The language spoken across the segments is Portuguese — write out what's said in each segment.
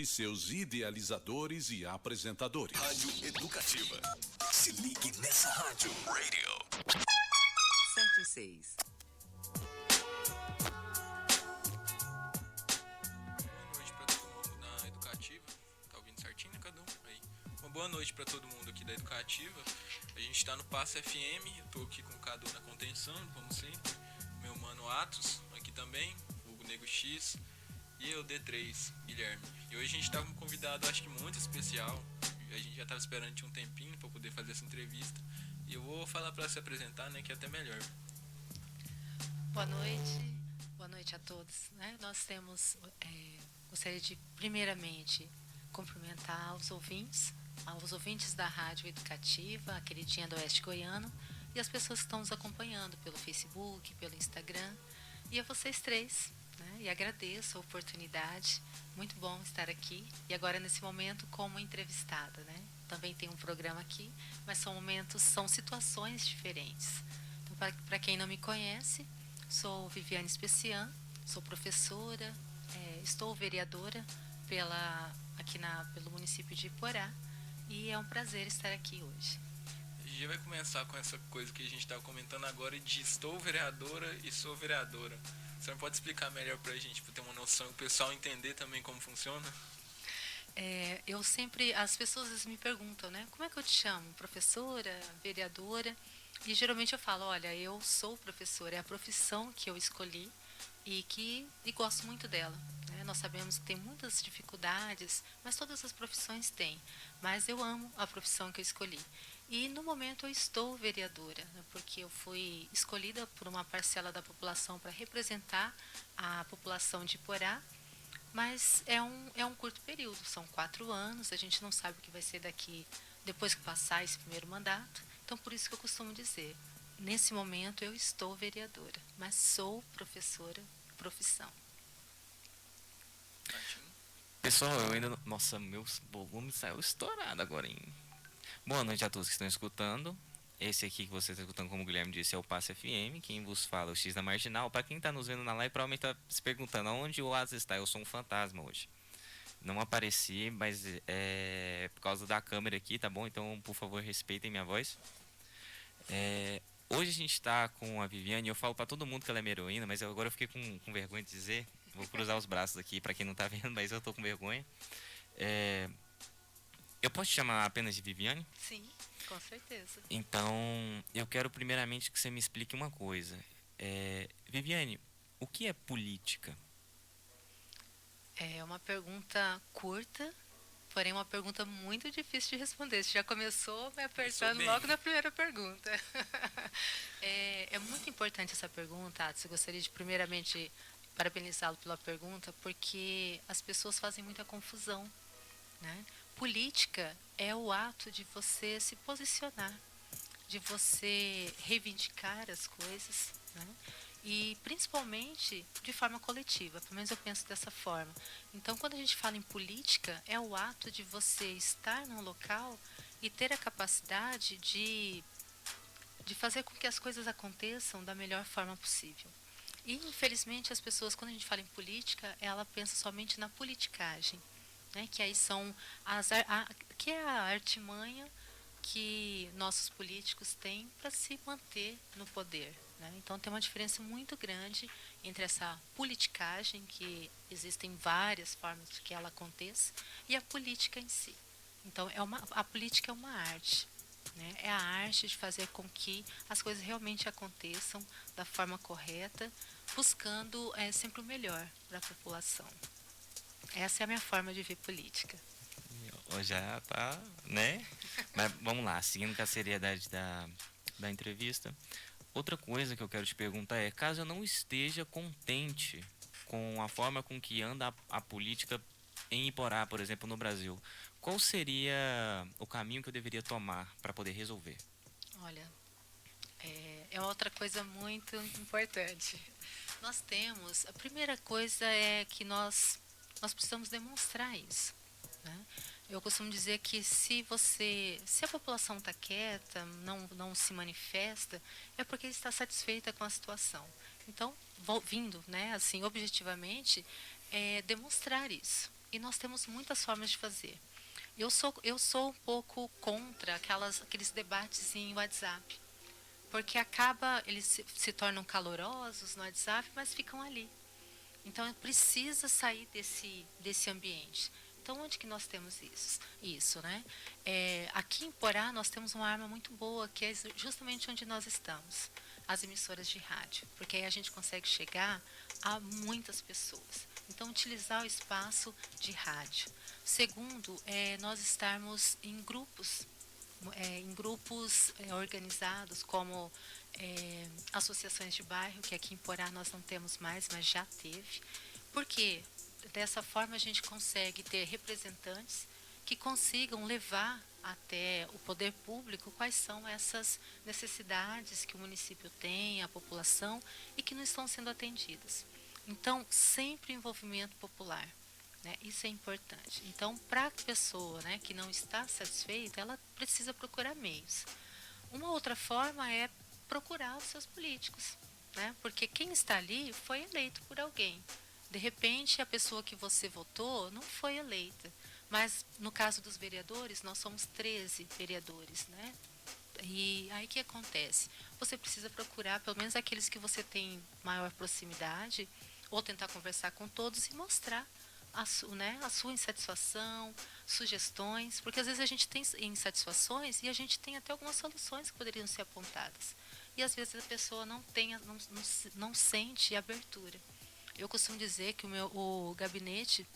seus idealizadores e apresentadores. Rádio Educativa. Se ligue nessa rádio. Radio 76. Boa noite para todo mundo aqui da Educativa. A gente está no Passo FM, eu tô aqui com o Cadu na contenção, como sempre. Meu mano Atos, aqui também, o Nego X e eu, D3, Guilherme. E hoje a gente tá com um convidado, acho que muito especial. A gente já tava esperando tinha um tempinho para poder fazer essa entrevista. E eu vou falar para se apresentar, né, que é até melhor. Boa noite a todos. Né? Nós temos, gostaria de primeiramente cumprimentar os ouvintes da Rádio Educativa, a queridinha do Oeste Goiano, e as pessoas que estão nos acompanhando pelo Facebook, pelo Instagram, e a vocês três, né? E agradeço a oportunidade, muito bom estar aqui, e agora nesse momento como entrevistada, né? Também tem um programa aqui, mas são situações diferentes. Então, para quem não me conhece, sou Viviane Especian, sou professora, estou vereadora pelo município de Iporá, e é um prazer estar aqui hoje. A gente vai começar com essa coisa que a gente estava comentando agora de estou vereadora e sou vereadora. Você não pode explicar melhor para a gente, para ter uma noção, o pessoal entender também como funciona? As pessoas às vezes me perguntam, né, como é que eu te chamo? Professora, vereadora? E geralmente eu falo, olha, eu sou professora, é a profissão que eu escolhi e gosto muito dela. Né? Nós sabemos que tem muitas dificuldades, mas todas as profissões têm. Mas eu amo a profissão que eu escolhi. E no momento eu estou vereadora, né? Porque eu fui escolhida por uma parcela da população para representar a população de Iporá, mas é um curto período, são 4 anos, a gente não sabe o que vai ser depois que passar esse primeiro mandato. Então por isso que eu costumo dizer, nesse momento eu estou vereadora, mas sou professora, profissão. Pessoal, Nossa, meus volumes saiu estourado agora, hein? Boa noite a todos que estão escutando. Esse aqui que você está escutando, como o Guilherme disse, é o Passo FM. Quem vos fala é o X da Marginal. Para quem está nos vendo na live, provavelmente está se perguntando aonde o Asa está. Eu sou um fantasma hoje. Não apareci, mas é por causa da câmera aqui, tá bom? Então, por favor, respeitem minha voz. Hoje a gente está com a Viviane. Eu falo para todo mundo que ela é minha heroína, mas agora eu fiquei com vergonha de dizer. Vou cruzar os braços aqui para quem não está vendo, mas eu estou com vergonha. Eu posso te chamar apenas de Viviane? Sim, com certeza. Então, eu quero primeiramente que você me explique uma coisa. Viviane, o que é política? É uma pergunta curta, porém uma pergunta muito difícil de responder. Você já começou me apertando logo na primeira pergunta. É muito importante essa pergunta, Atos. Eu gostaria de primeiramente parabenizá-lo pela pergunta, porque as pessoas fazem muita confusão, né? Política é o ato de você se posicionar, de você reivindicar as coisas, né? E principalmente de forma coletiva, pelo menos eu penso dessa forma. Então, quando a gente fala em política, é o ato de você estar num local e ter a capacidade de fazer com que as coisas aconteçam da melhor forma possível. E, infelizmente, as pessoas, quando a gente fala em política, ela pensa somente na politicagem, né? Que aí são que é a artimanha que nossos políticos têm para se manter no poder, né? Então tem uma diferença muito grande entre essa politicagem, que existem várias formas de que ela aconteça, e a política em si. Então a política é uma arte, né? É a arte de fazer com que as coisas realmente aconteçam da forma correta, buscando sempre o melhor para a população. Essa é a minha forma de ver política. Já tá, né? Mas vamos lá, seguindo com a seriedade da entrevista. Outra coisa que eu quero te perguntar é, caso eu não esteja contente com a forma com que anda a política em Iporá, por exemplo, no Brasil, qual seria o caminho que eu deveria tomar para poder resolver? Olha, é outra coisa muito importante. A primeira coisa é que nós precisamos demonstrar isso, né? Eu costumo dizer que se a população está quieta, não se manifesta, é porque está satisfeita com a situação. Então, vindo, né, assim, objetivamente, demonstrar isso, E nós temos muitas formas de fazer. Eu sou um pouco contra aqueles debates em WhatsApp, porque eles se tornam calorosos no WhatsApp, mas ficam ali. Então, precisa sair desse ambiente. Então, onde que nós temos isso, né? Aqui em Porá, nós temos uma arma muito boa, que é justamente onde nós estamos, as emissoras de rádio, porque aí a gente consegue chegar a muitas pessoas. Então, utilizar o espaço de rádio. Segundo, nós estarmos em grupos organizados, como associações de bairro, que aqui em Porá nós não temos mais, mas já teve. Porque dessa forma a gente consegue ter representantes que consigam levar até o poder público quais são essas necessidades que o município tem, a população, e que não estão sendo atendidas. Então, sempre envolvimento popular. Né? Isso é importante. Então, para a pessoa, né, que não está satisfeita, ela precisa procurar meios. Uma outra forma é procurar os seus políticos, né? Porque quem está ali foi eleito por alguém. De repente, a pessoa que você votou não foi eleita. Mas, no caso dos vereadores, nós somos 13 vereadores, né? E aí o que acontece? Você precisa procurar pelo menos aqueles que você tem maior proximidade, ou tentar conversar com todos e mostrar a sua insatisfação, sugestões, porque às vezes a gente tem insatisfações e a gente tem até algumas soluções que poderiam ser apontadas. E às vezes a pessoa não sente abertura. Eu costumo dizer que o gabinete,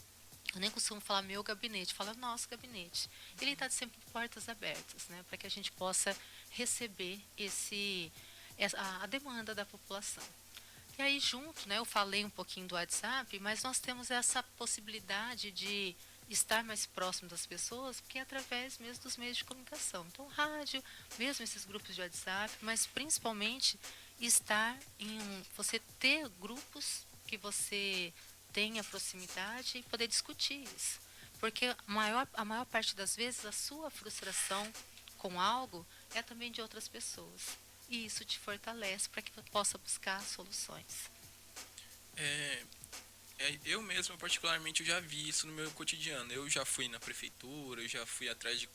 eu nem costumo falar meu gabinete, falo nosso gabinete. Ele está sempre de portas abertas, né, para que a gente possa receber a demanda da população. E aí junto, né, eu falei um pouquinho do WhatsApp, mas nós temos essa possibilidade de estar mais próximo das pessoas, porque é através mesmo dos meios de comunicação. Então, rádio, mesmo esses grupos de WhatsApp, mas principalmente você ter grupos que você tenha proximidade e poder discutir isso. Porque a maior parte das vezes a sua frustração com algo é também de outras pessoas. E isso te fortalece para que você possa buscar soluções. Eu mesmo, particularmente, eu já vi isso no meu cotidiano. Eu já fui na prefeitura, eu já fui atrás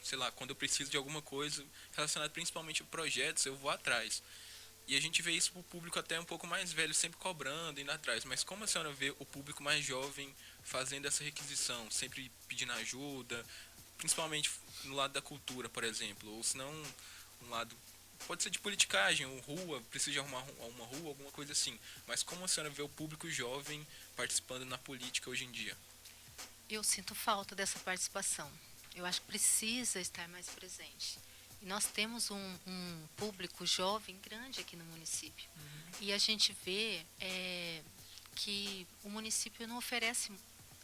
sei lá, quando eu preciso de alguma coisa relacionada principalmente a projetos, eu vou atrás. E a gente vê isso pro público até um pouco mais velho, sempre cobrando, indo atrás. Mas como a senhora vê o público mais jovem fazendo essa requisição, sempre pedindo ajuda, principalmente no lado da cultura, por exemplo, ou se não, um lado, pode ser de politicagem, ou rua, precisa de arrumar uma rua, alguma coisa assim. Mas como a senhora vê o público jovem participando na política hoje em dia? Eu sinto falta dessa participação. Eu acho que precisa estar mais presente. E nós temos um público jovem grande aqui no município. E a gente vê que o município não oferece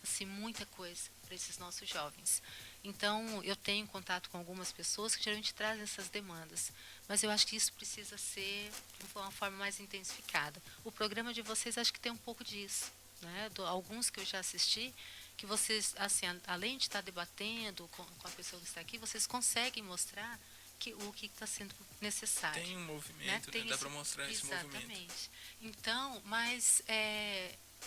assim, muita coisa para esses nossos jovens. Então, eu tenho contato com algumas pessoas que geralmente trazem essas demandas. Mas eu acho que isso precisa ser de uma forma mais intensificada. O programa de vocês acho que tem um pouco disso. Né? Alguns que eu já assisti, que vocês, assim, além de estar debatendo com a pessoa que está aqui, vocês conseguem mostrar o que está sendo necessário. Tem um movimento, né? Dá para mostrar esse movimento. Exatamente. Então, mas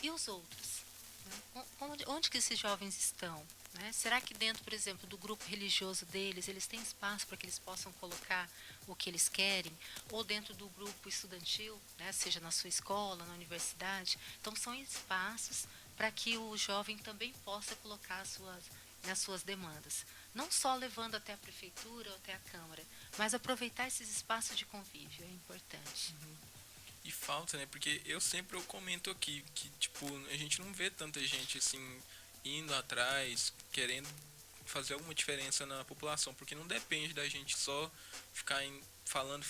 e os outros? Né? Onde que esses jovens estão? Né? Será que dentro, por exemplo, do grupo religioso deles, eles têm espaço para que eles possam colocar o que eles querem? Ou dentro do grupo estudantil, né? Seja na sua escola, na universidade? Então, são espaços para que o jovem também possa colocar as suas demandas. Não só levando até a prefeitura ou até a Câmara, mas aproveitar esses espaços de convívio, é importante. E falta, né? Porque eu comento aqui que, tipo, a gente não vê tanta gente, assim, indo atrás, querendo fazer alguma diferença na população, porque não depende da gente só ficar falando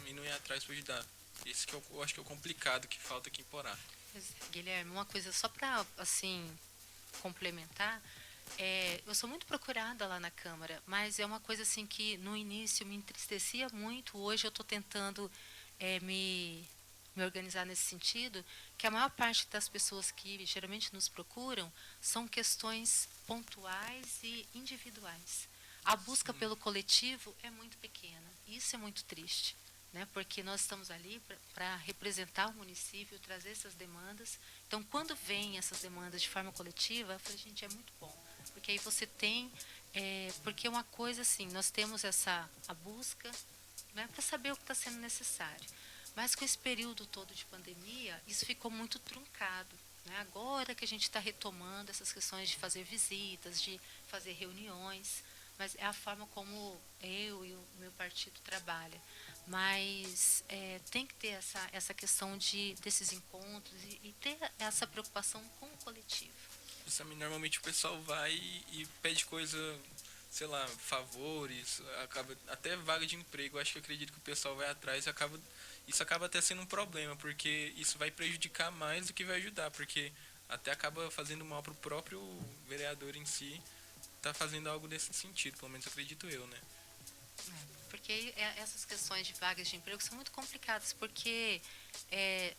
e não ir atrás para ajudar. Esse que eu acho que é o complicado que falta aqui em Porá. Guilherme, uma coisa só para, assim, complementar, eu sou muito procurada lá na Câmara, mas é uma coisa assim que no início me entristecia muito. Hoje eu estou tentando me organizar nesse sentido, que a maior parte das pessoas que geralmente nos procuram são questões pontuais e individuais. A busca pelo coletivo é muito pequena. Isso é muito triste. né? Porque nós estamos ali para representar o município, trazer essas demandas. Então, quando vem essas demandas de forma coletiva, eu falei, gente, é muito bom, porque aí você tem, porque é uma coisa assim, nós temos a busca, né, para saber o que está sendo necessário. Mas com esse período todo de pandemia, isso ficou muito truncado, né? Agora que a gente está retomando essas questões de fazer visitas, de fazer reuniões, mas é a forma como eu e o meu partido trabalha. Mas tem que ter essa questão desses encontros e ter essa preocupação com o coletivo. Justamente, normalmente o pessoal vai e pede coisa, sei lá, favores, acaba até vaga de emprego. Acho que eu acredito que o pessoal vai atrás e isso acaba até sendo um problema, porque isso vai prejudicar mais do que vai ajudar, porque até acaba fazendo mal pro próprio vereador em si, tá fazendo algo desse sentido, pelo menos acredito eu, né? Porque essas questões de vagas de emprego são muito complicadas, porque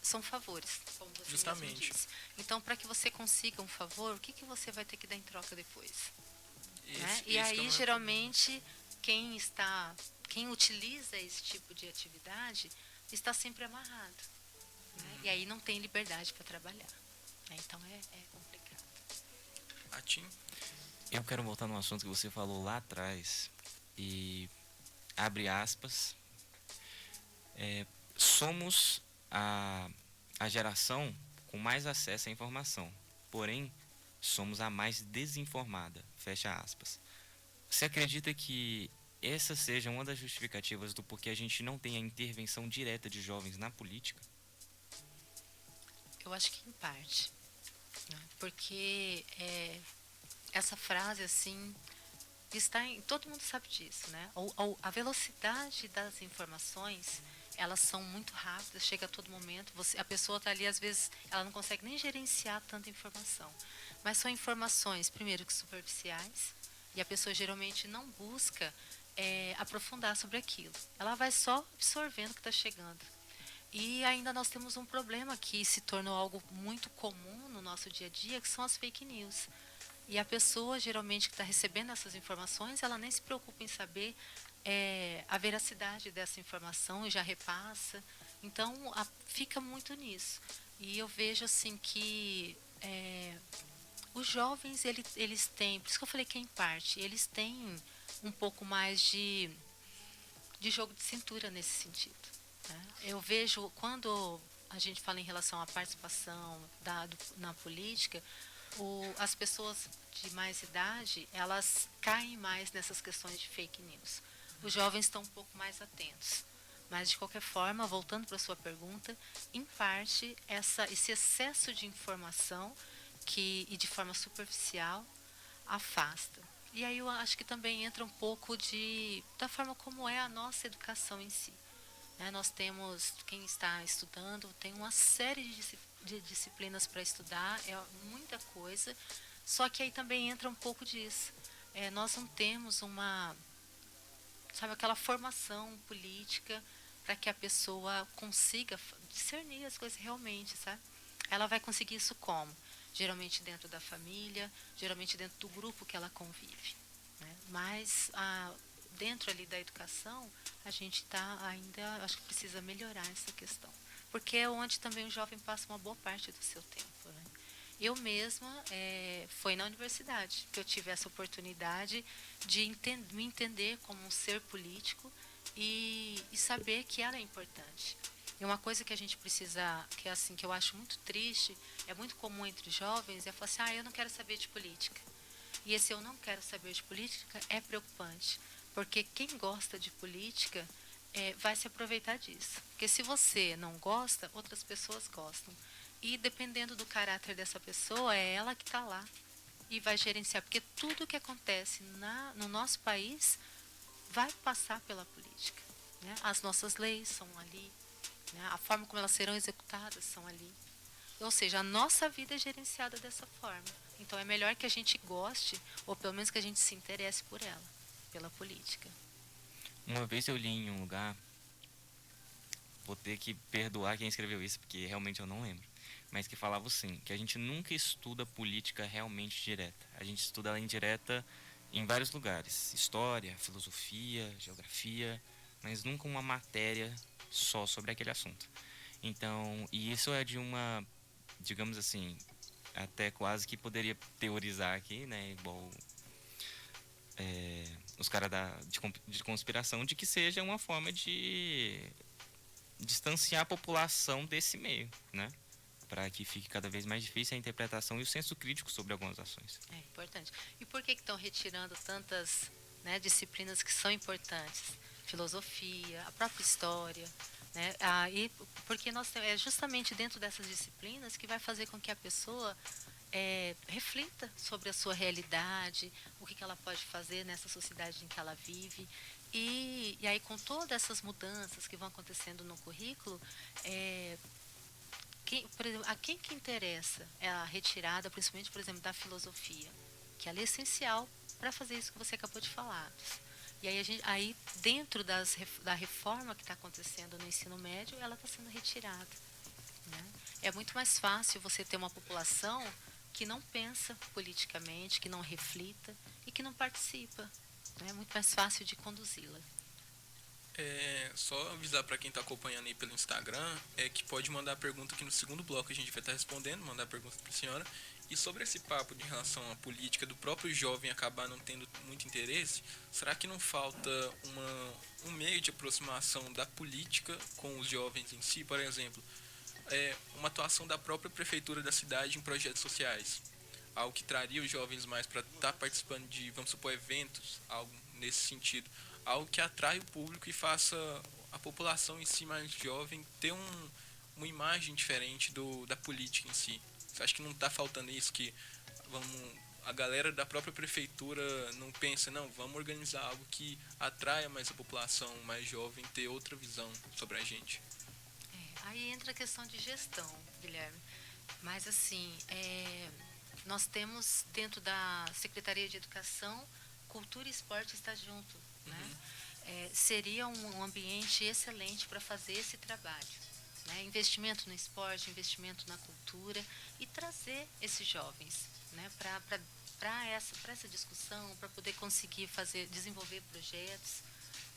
são favores, como você Justamente. mesmo disse. Então, para que você consiga um favor, o que você vai ter que dar em troca depois? Né? E aí, geralmente, quem utiliza esse tipo de atividade está sempre amarrado. Né? E aí não tem liberdade para trabalhar. Né? Então, é complicado. Atim? Eu quero voltar no assunto que você falou lá atrás e abre aspas, somos a geração com mais acesso à informação, porém somos a mais desinformada, fecha aspas. Você acredita que essa seja uma das justificativas do porquê a gente não tem a intervenção direta de jovens na política? Eu acho que em parte, né? Porque essa frase assim todo mundo sabe disso, né? A velocidade das informações, elas são muito rápidas, chega a todo momento. A pessoa está ali, às vezes, ela não consegue nem gerenciar tanta informação. Mas são informações, primeiro, que superficiais, e a pessoa geralmente não busca aprofundar sobre aquilo. Ela vai só absorvendo o que está chegando. E ainda nós temos um problema que se tornou algo muito comum no nosso dia a dia, que são as fake news. E a pessoa, geralmente, que está recebendo essas informações, ela nem se preocupa em saber a veracidade dessa informação e já repassa. Então, fica muito nisso. E eu vejo, assim, que os jovens, eles têm, por isso que eu falei que é em parte, eles têm um pouco mais de jogo de cintura nesse sentido. Né? Eu vejo, quando a gente fala em relação à participação na política, as pessoas de mais idade, elas caem mais nessas questões de fake news. Os jovens estão um pouco mais atentos. Mas, de qualquer forma, voltando para a sua pergunta, em parte, esse excesso de informação e de forma superficial afasta. E aí eu acho que também entra um pouco da forma como é a nossa educação em si. Nós temos, quem está estudando, tem uma série de disciplinas para estudar, é muita coisa, só que aí também entra um pouco disso. Nós não temos aquela formação política para que a pessoa consiga discernir as coisas realmente, sabe? Ela vai conseguir isso como? Geralmente dentro da família, geralmente dentro do grupo que ela convive. Né? Mas dentro ali da educação, a gente ainda, acho que precisa melhorar essa questão. Porque é onde também o jovem passa uma boa parte do seu tempo. Né? Eu mesma, foi na universidade que eu tive essa oportunidade de me entender como um ser político e saber que ela é importante. E uma coisa que a gente precisa, que eu acho muito triste, é muito comum entre jovens, é falar assim, eu não quero saber de política. E esse eu não quero saber de política é preocupante, porque quem gosta de política vai se aproveitar disso. Porque se você não gosta, outras pessoas gostam. E dependendo do caráter dessa pessoa, é ela que está lá e vai gerenciar. Porque tudo que acontece no nosso país vai passar pela política. Né? As nossas leis são ali, né? A forma como elas serão executadas são ali. Ou seja, a nossa vida é gerenciada dessa forma. Então é melhor que a gente goste, ou pelo menos que a gente se interesse por ela, pela política. Uma vez eu li em um lugar, vou ter que perdoar quem escreveu isso, porque realmente eu não lembro, mas que falava assim, que a gente nunca estuda política realmente direta. A gente estuda ela indireta em vários lugares, história, filosofia, geografia, mas nunca uma matéria só sobre aquele assunto. Então, e isso é de uma, digamos assim, até quase que poderia teorizar aqui, né, igual os caras de conspiração, de que seja uma forma de distanciar a população desse meio, né? Para que fique cada vez mais difícil a interpretação e o senso crítico sobre algumas ações. É importante. E por que estão retirando tantas, né, disciplinas que são importantes? Filosofia, a própria história, né? Porque é justamente dentro dessas disciplinas que vai fazer com que a pessoa reflita sobre a sua realidade, o que ela pode fazer nessa sociedade em que ela vive. E aí, com todas essas mudanças que vão acontecendo no currículo, por exemplo, a quem que interessa a retirada, principalmente, por exemplo, da filosofia, que ela é essencial para fazer isso que você acabou de falar. E aí dentro da reforma que está acontecendo no ensino médio, ela está sendo retirada, né? É muito mais fácil você ter uma população que não pensa politicamente, que não reflita e que não participa. É muito mais fácil de conduzi-la. Só avisar para quem está acompanhando aí pelo Instagram, que pode mandar a pergunta que no segundo bloco a gente vai estar respondendo, mandar a pergunta para a senhora. E sobre esse papo de relação à política, do próprio jovem acabar não tendo muito interesse, será que não falta um meio de aproximação da política com os jovens em si? Por exemplo, uma atuação da própria prefeitura da cidade em projetos sociais, algo que traria os jovens mais para estar participando de, vamos supor, eventos, algo nesse sentido, algo que atrai o público e faça a população em si mais jovem ter uma imagem diferente da política em si. Você acha que não está faltando isso, que a galera da própria prefeitura não pensa, não, vamos organizar algo que atraia mais a população mais jovem, ter outra visão sobre a gente? Aí entra a questão de gestão, Guilherme. Mas assim, nós temos dentro da Secretaria de Educação, Cultura e Esporte está junto, né? Seria um ambiente excelente para fazer esse trabalho, né? Investimento no esporte, investimento na cultura e trazer esses jovens, né, para essa discussão, para poder conseguir desenvolver projetos.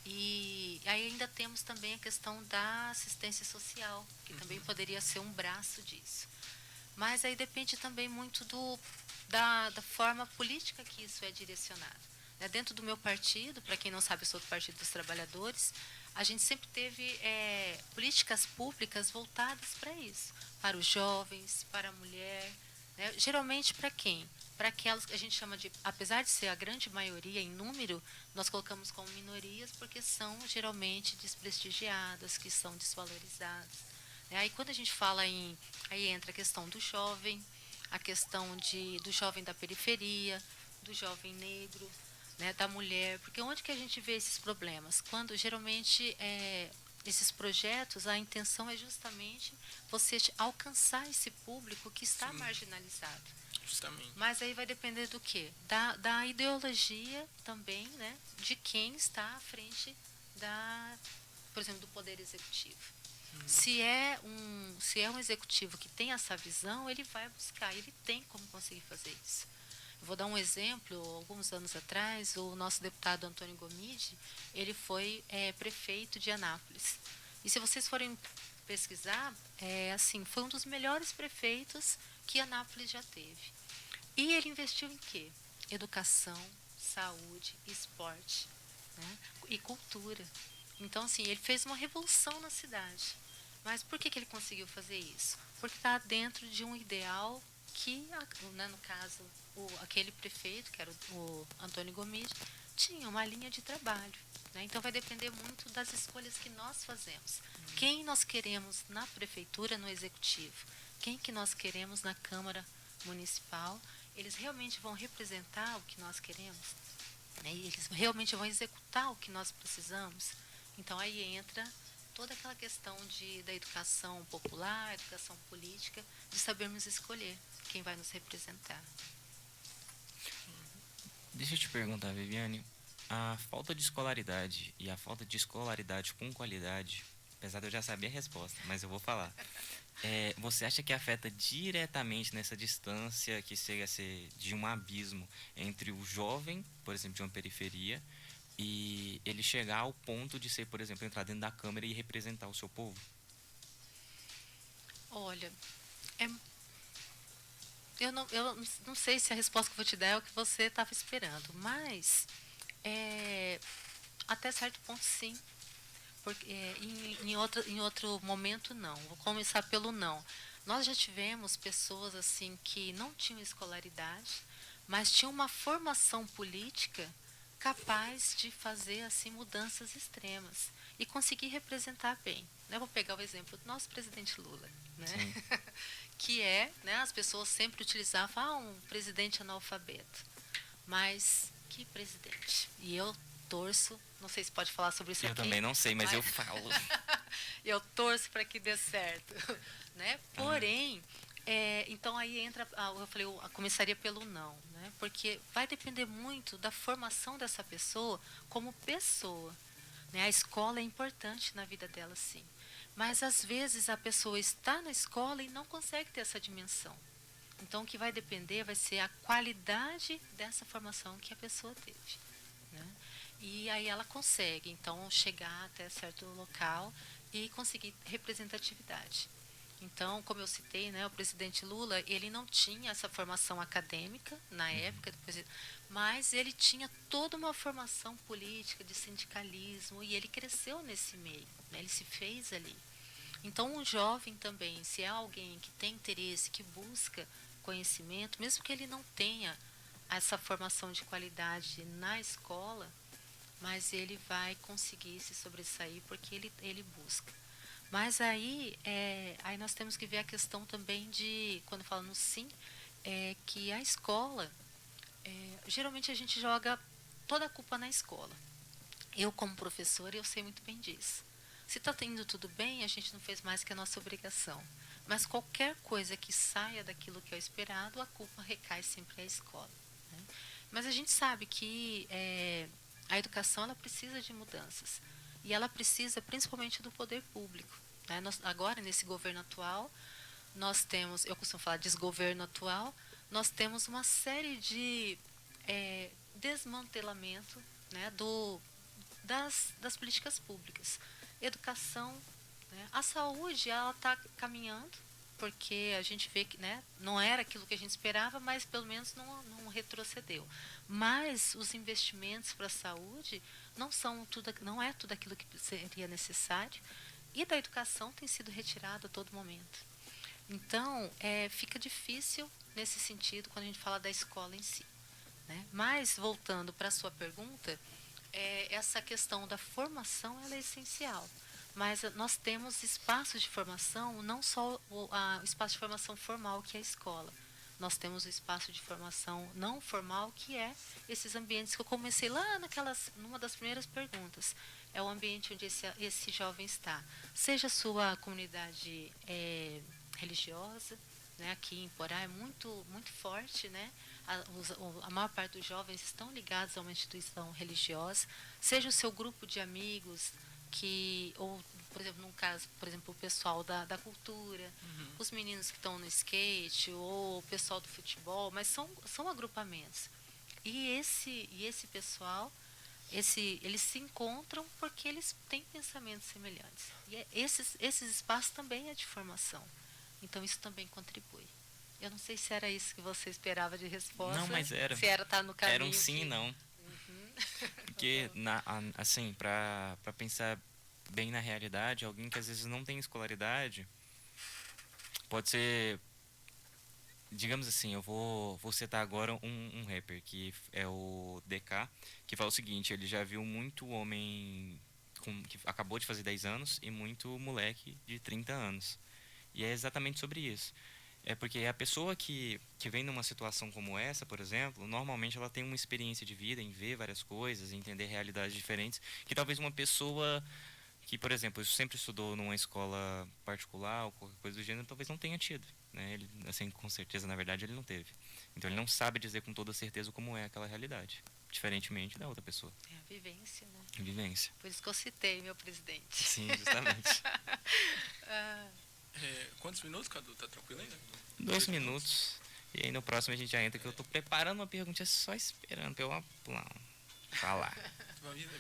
E aí ainda temos também a questão da assistência social, que também poderia ser um braço disso. Mas aí depende também muito da forma política que isso é direcionado. Dentro do meu partido, para quem não sabe, eu sou do Partido dos Trabalhadores, a gente sempre teve políticas públicas voltadas para isso, para os jovens, para a mulher, né? Geralmente para quem? Para aquelas que a gente chama de, apesar de ser a grande maioria em número, nós colocamos como minorias porque são geralmente desprestigiadas, que são desvalorizadas. Aí quando a gente fala aí entra a questão do jovem, a questão do jovem da periferia, do jovem negro, né, da mulher, porque onde que a gente vê esses problemas? Quando geralmente esses projetos, a intenção é justamente você alcançar esse público que está Sim, marginalizado. justamente. Mas aí vai depender do quê? Da ideologia também, né, de quem está à frente por exemplo, do Poder Executivo. Se é um executivo que tem essa visão, ele vai buscar, ele tem como conseguir fazer isso. Eu vou dar um exemplo. Alguns anos atrás, o nosso deputado Antônio Gomide, ele foi prefeito de Anápolis. E se vocês forem pesquisar, foi um dos melhores prefeitos que Anápolis já teve. E ele investiu em quê? Educação, saúde, esporte, né, e cultura. Então, assim, ele fez uma revolução na cidade. Mas por que ele conseguiu fazer isso? Porque está dentro de um ideal que, né, no caso, aquele prefeito, que era o Antônio Gomide, tinha uma linha de trabalho, né? Então vai depender muito das escolhas que nós fazemos. Quem nós queremos na prefeitura, no executivo? Quem que nós queremos na Câmara Municipal? Eles realmente vão representar o que nós queremos? Né? E eles realmente vão executar o que nós precisamos? Então aí entra toda aquela questão da educação popular, educação política, de sabermos escolher quem vai nos representar. Deixa eu te perguntar, Viviane, a falta de escolaridade e a falta de escolaridade com qualidade, apesar de eu já saber a resposta, mas eu vou falar. Você acha que afeta diretamente nessa distância que chega a ser de um abismo entre o jovem, por exemplo, de uma periferia, e ele chegar ao ponto de ser, por exemplo, entrar dentro da Câmara e representar o seu povo? Olha, é- eu não sei se a resposta que eu vou te dar é o que você estava esperando, mas até certo ponto sim. Porque, em outro momento, não. Vou começar pelo não. Nós já tivemos pessoas assim que não tinham escolaridade, mas tinham uma formação política capaz de fazer assim mudanças extremas e conseguir representar bem. Né? Vou pegar o exemplo do nosso presidente Lula, né? Sim. Que né, as pessoas sempre utilizavam um presidente analfabeto. Mas que presidente? E eu torço, não sei se pode falar sobre isso Eu aqui. também não sei, mas mas- eu falo. Eu torço para que dê certo, né? Porém, então aí entra, eu falei, eu começaria pelo não, né? Porque vai depender muito da formação dessa pessoa como pessoa, né? A escola é importante na vida dela, sim. Mas às vezes a pessoa está na escola e não consegue ter essa dimensão. Então o que vai depender vai ser a qualidade dessa formação que a pessoa teve, né? E aí ela consegue, então, chegar até certo local e conseguir representatividade. Então, como eu citei, né, o presidente Lula, ele não tinha essa formação acadêmica na época, mas ele tinha toda uma formação política, de sindicalismo, e ele cresceu nesse meio, né, ele se fez ali. Então, um jovem também, se é alguém que tem interesse, que busca conhecimento, mesmo que ele não tenha essa formação de qualidade na escola, mas ele vai conseguir se sobressair porque ele busca. Mas aí nós temos que ver a questão também de, quando eu falo no sim, que a escola, geralmente a gente joga toda a culpa na escola. Eu, como professora, eu sei muito bem disso. Se está indo tudo bem, a gente não fez mais que a nossa obrigação. Mas qualquer coisa que saia daquilo que é o esperado, a culpa recai sempre à escola, né? Mas a gente sabe que a educação ela precisa de mudanças. E ela precisa principalmente do poder público, né? Agora, nesse governo atual, nós temos, eu costumo falar desgoverno atual, nós temos uma série de desmantelamento, né, das políticas públicas. Educação, né, a saúde, ela está caminhando, porque a gente vê que, né, não era aquilo que a gente esperava, mas pelo menos não retrocedeu. Mas os investimentos para a saúde não é tudo aquilo que seria necessário, e da educação tem sido retirado a todo momento. Então, fica difícil nesse sentido quando a gente fala da escola em si, né? Mas, voltando para a sua pergunta, essa questão da formação ela é essencial. Mas nós temos espaços de formação, não só o espaço de formação formal, que é a escola. Nós temos o espaço de formação não formal, que é esses ambientes que eu comecei lá numa das primeiras perguntas. É o ambiente onde esse jovem está. Seja a sua comunidade religiosa, né, aqui em Porá é muito, muito forte, né? A maior parte dos jovens estão ligados a uma instituição religiosa, seja o seu grupo de amigos, ou, por exemplo, num caso, por exemplo, o pessoal da cultura, os meninos que estão no skate, ou o pessoal do futebol, mas são agrupamentos. E esse pessoal, eles se encontram porque eles têm pensamentos semelhantes. E esses espaços também é de formação. Então, isso também contribui. Eu não sei se era isso que você esperava de resposta. Não, mas era. Se era estar no caminho. Era um sim e não. Porque, assim, para pensar bem na realidade, alguém que às vezes não tem escolaridade, pode ser, digamos assim, eu vou citar agora um rapper, que é o DK, que fala o seguinte: ele já viu muito homem que acabou de fazer 10 anos e muito moleque de 30 anos. E é exatamente sobre isso. É porque a pessoa que vem numa situação como essa, por exemplo, normalmente ela tem uma experiência de vida em ver várias coisas, em entender realidades diferentes, que talvez uma pessoa que, por exemplo, sempre estudou numa escola particular ou qualquer coisa do gênero, talvez não tenha tido, né? Ele, assim, com certeza, na verdade, ele não teve. Então ele não sabe dizer com toda certeza como é aquela realidade, diferentemente da outra pessoa. É a vivência, né? Vivência. Por isso que eu citei meu presidente. Sim, justamente. Quantos minutos, Cadu? Tá tranquilo ainda? 2 minutos. E aí no próximo a gente já entra, que eu tô preparando uma pergunta só esperando pra eu pular. falar.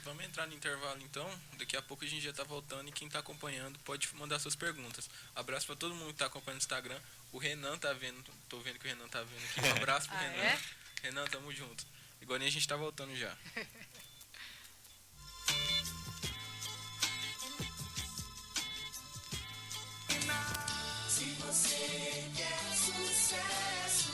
Vamos entrar no intervalo então. Daqui a pouco a gente já tá voltando e quem tá acompanhando pode mandar suas perguntas. Abraço pra todo mundo que tá acompanhando no Instagram. O Renan tá vendo, tô vendo que o Renan tá vendo aqui. Um abraço pro Renan. É? Renan, tamo junto. Agora a gente tá voltando já. Se você quer sucesso,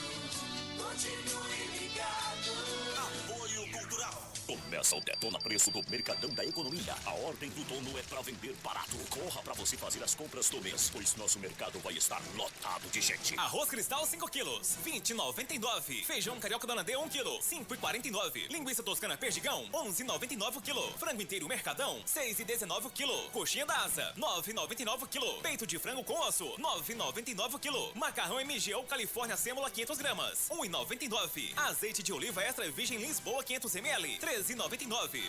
continue ligado. Apoio Cultural. Começa o Detona Preço do Mercadão da Economia. A ordem do dono é pra vender barato. Corra pra você fazer as compras do mês, pois nosso mercado vai estar lotado de gente. Arroz Cristal 5 quilos, 20,99. Feijão Carioca Dona D 1 quilo, 5,49. Linguiça Toscana Perdigão, 11,99 o quilo. Frango inteiro Mercadão, 6,19 o quilo. Coxinha da Asa, 9,99 o quilo. Peito de frango com osso, 9,99 o quilo. Macarrão MG ou Califórnia Sêmola 500 gramas, 1,99. Azeite de oliva extra virgem Lisboa 500 ml, 13,99.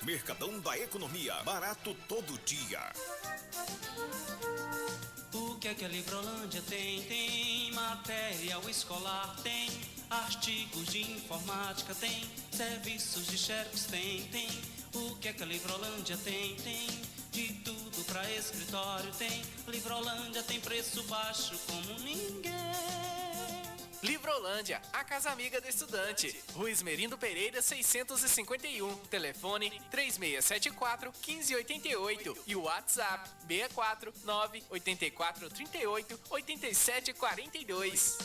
Mercadão da Economia, barato todo dia. O que é que a Livrolândia tem? Tem material escolar, tem artigos de informática, tem serviços de xerox, tem. O que é que a Livrolândia tem? Tem de tudo pra escritório, tem. Livrolândia tem preço baixo como ninguém. Livrolândia, a casa amiga do estudante. Rua Esmerindo Pereira, 651. Telefone 3674-1588. E o WhatsApp 649-8438-8742.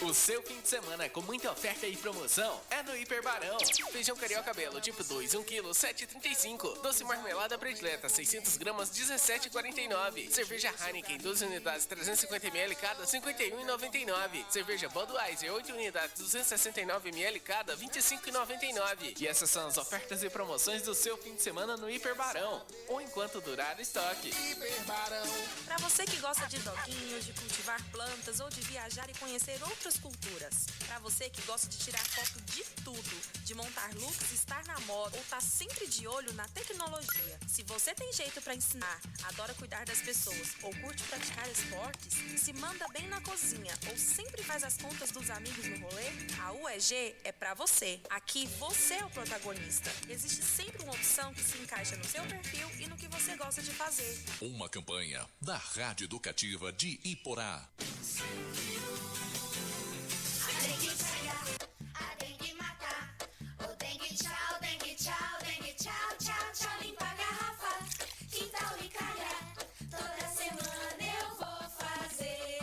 O seu fim de semana com muita oferta e promoção é no Hiperbarão. Feijão carioca belo tipo 2, 1 kg, 7,35. Doce marmelada predileta, 600 gramas, 17,49. Cerveja Heineken, 12 unidades, 350 ml cada, 51,99. Cerveja Budweiser, 8 unidades, 269 ml cada, 25,99. E essas são as ofertas e promoções do seu fim de semana no Hiperbarão, ou enquanto durar o estoque. Hiperbarão. Para você que gosta de doguinhos, de cultivar plantas ou de viajar e conhecer outras culturas. Para você que gosta de tirar foto de tudo, de montar looks, estar na moda ou tá sempre de olho na tecnologia. Se você tem jeito para ensinar, adora cuidar das pessoas ou curte praticar esportes, se manda bem na cozinha ou sempre faz as contas dos amigos no rolê, a UEG é para você. Aqui você é o protagonista. Existe sempre uma opção que se encaixa no seu perfil e no que você gosta de fazer. Uma campanha da Rádio Educativa de Iporá. A dengue pega, a dengue mata. O dengue tchau, dengue tchau, dengue tchau, tchau, tchau. Limpa a garrafa, quintal e calha. Toda semana eu vou fazer.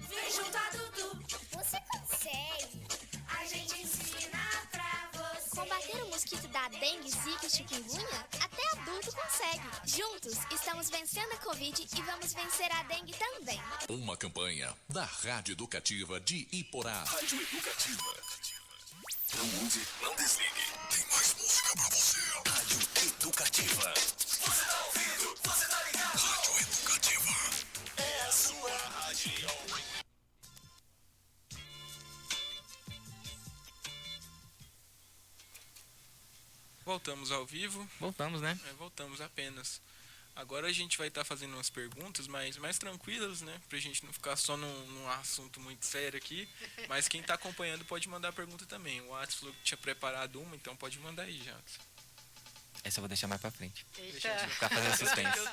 Vem junto a Dudu. Você consegue. A gente ensina pra você. Combater o mosquito da dengue, zika e chikungunya? Até adulto consegue. Juntos, estamos vencendo a Covid e vamos vencer a dengue também. Uma campanha da Rádio Educativa de Iporá. Rádio Educativa. Não mude, não desligue. Tem mais música pra você. Rádio Educativa. Você tá ouvindo? Você tá ligado? Rádio Educativa. É a sua rádio. Voltamos ao vivo. Voltamos, né? Voltamos apenas. Agora a gente vai estar fazendo umas perguntas mais tranquilas, né? Pra gente não ficar só num assunto muito sério aqui. Mas quem tá acompanhando pode mandar pergunta também. O Atos falou que tinha preparado uma, então pode mandar aí, Jatos. Essa eu vou deixar mais pra frente. Eita. Ficar fazendo suspense. Eu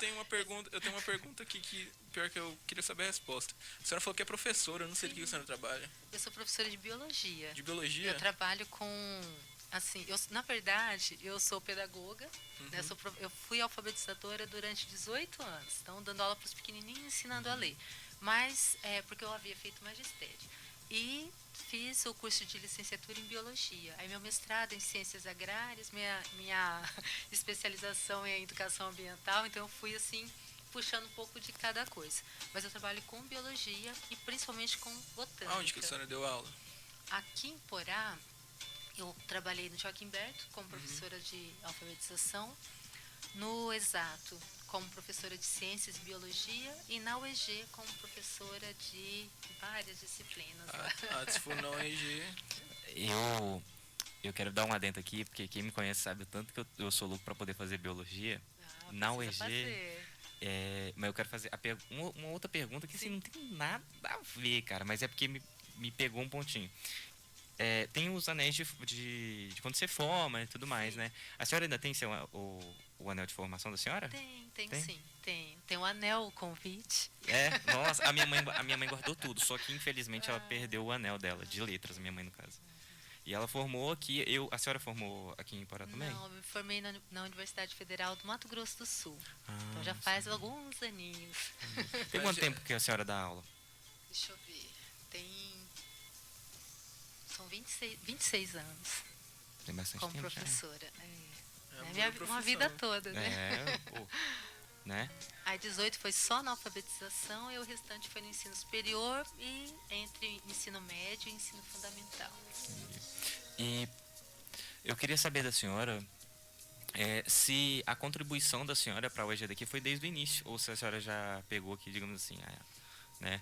tenho uma pergunta aqui que pior que eu queria saber a resposta. A senhora falou que é professora, eu não sei do que a senhora trabalha. Eu sou professora de biologia. De biologia? Eu trabalho com, assim, na verdade, eu sou pedagoga, né, eu fui alfabetizadora durante 18 anos, então dando aula para os pequenininhos, ensinando a ler. Mas, porque eu havia feito magistério. E fiz o curso de licenciatura em biologia. Aí meu mestrado em ciências agrárias, minha especialização em educação ambiental, então eu fui assim puxando um pouco de cada coisa. Mas eu trabalho com biologia e principalmente com botânica. Aonde que a senhora deu aula? Aqui em Porá, eu trabalhei no Joaquim Berto como professora de alfabetização, no Exato como professora de ciências e biologia e na UEG como professora de várias disciplinas. Se for na UEG... Eu quero dar um adendo aqui, porque quem me conhece sabe o tanto que eu sou louco para poder fazer biologia. Na UEG... mas eu quero fazer uma outra pergunta que assim, não tem nada a ver, cara, mas é porque me pegou um pontinho. tem os anéis de quando você forma e tudo mais, né? A senhora ainda tem o anel de formação da senhora? Tem sim. Tem o anel, o convite. Nossa, a minha mãe guardou tudo, só que infelizmente ela perdeu o anel dela, de letras, a minha mãe no caso. E ela formou aqui, a senhora formou aqui em Iporá também? Não, eu me formei na Universidade Federal do Mato Grosso do Sul. Então já faz alguns aninhos. Tem quanto tempo que a senhora dá aula? Deixa eu ver. São 26 anos. Tem bastante como tempo. Professora. Uma uma vida toda, né? Né? Aí 18 foi só na alfabetização e o restante foi no ensino superior e entre ensino médio e ensino fundamental. E eu queria saber da senhora se a contribuição da senhora para a UEG daqui foi desde o início, ou se a senhora já pegou aqui, digamos assim, né?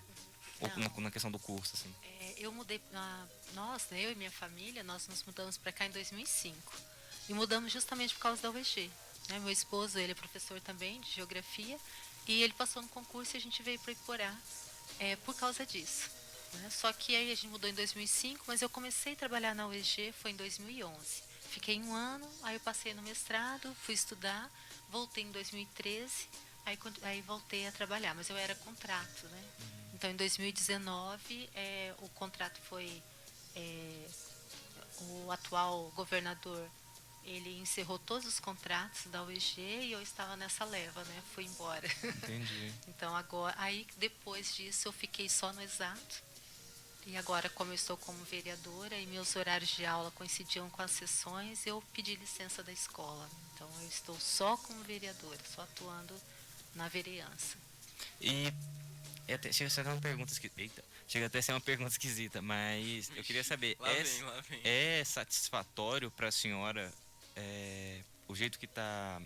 Ou na questão do curso, assim. Eu mudei, eu e minha família, nós nos mudamos para cá em 2005. E mudamos justamente por causa da UEG. Né? Meu esposo, ele é professor também de geografia, e ele passou no concurso e a gente veio para Iporá por causa disso. Né? Só que aí a gente mudou em 2005, mas eu comecei a trabalhar na UEG foi em 2011. Fiquei um ano, aí eu passei no mestrado, fui estudar, voltei em 2013, aí voltei a trabalhar, mas eu era contrato, né? Então, em 2019, o contrato foi... o atual governador, ele encerrou todos os contratos da UEG e eu estava nessa leva, né? Fui embora. Entendi. Então, aí depois disso, eu fiquei só no exato. E agora, como eu estou como vereadora e meus horários de aula coincidiam com as sessões, eu pedi licença da escola. Então, eu estou só como vereadora, só atuando na vereança. E chega a ser uma pergunta esquisita. Chega até a ser uma pergunta esquisita, mas eu queria saber, Lá vem. É satisfatório para a senhora o jeito que está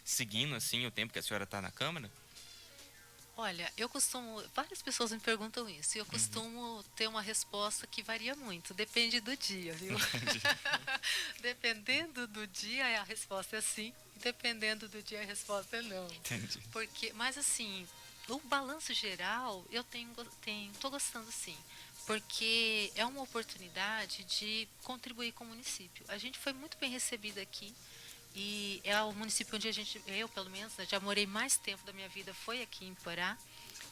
seguindo assim o tempo que a senhora está na Câmara? Olha, várias pessoas me perguntam isso, e eu costumo ter uma resposta que varia muito, depende do dia, viu? Dependendo do dia, a resposta é sim, e dependendo do dia, a resposta é não. Entendi. Mas assim, o balanço geral, eu tô gostando sim, porque é uma oportunidade de contribuir com o município. A gente foi muito bem recebido aqui, e é o município onde eu pelo menos, né, já morei mais tempo da minha vida, foi aqui em Iporá.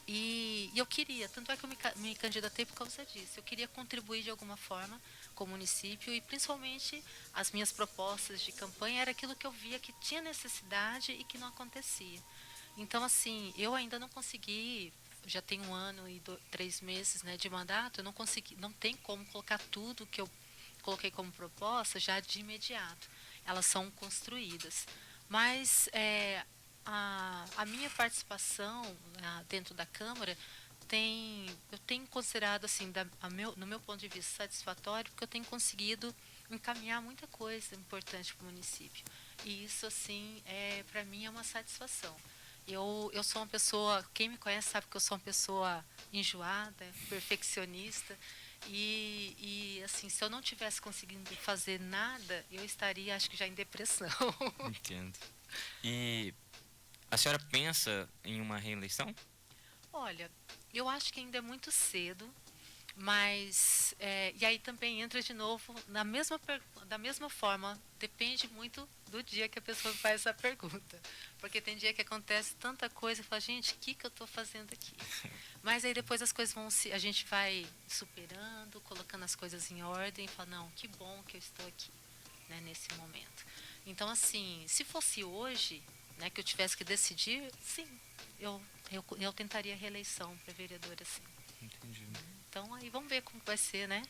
E eu queria, tanto é que eu me candidatei por causa disso. Eu queria contribuir de alguma forma com o município e principalmente as minhas propostas de campanha era aquilo que eu via que tinha necessidade e que não acontecia. Então, assim, eu ainda não consegui, já tenho 1 ano e 3 meses, né, de mandato, eu não consegui, não tem como colocar tudo que eu coloquei como proposta já de imediato. Elas são construídas. Mas a minha participação dentro da Câmara eu tenho considerado, assim, no meu ponto de vista, satisfatório, porque eu tenho conseguido encaminhar muita coisa importante para o município. E isso, assim, para mim é uma satisfação. Eu sou uma pessoa, quem me conhece sabe que eu sou uma pessoa enjoada, perfeccionista, e assim, se eu não tivesse conseguindo fazer nada, eu estaria, acho que já em depressão. Entendo. E a senhora pensa em uma reeleição? Olha, eu acho que ainda é muito cedo, mas e aí também entra de novo da mesma forma, depende muito do dia que a pessoa faz essa pergunta, porque tem dia que acontece tanta coisa e fala, gente, o que eu estou fazendo aqui? Mas aí depois as coisas a gente vai superando, colocando as coisas em ordem e fala, não, que bom que eu estou aqui, né, nesse momento. Então, assim, se fosse hoje, né, que eu tivesse que decidir, sim, eu tentaria a reeleição para vereadora, sim. Entendi. Então, aí vamos ver como vai ser, né,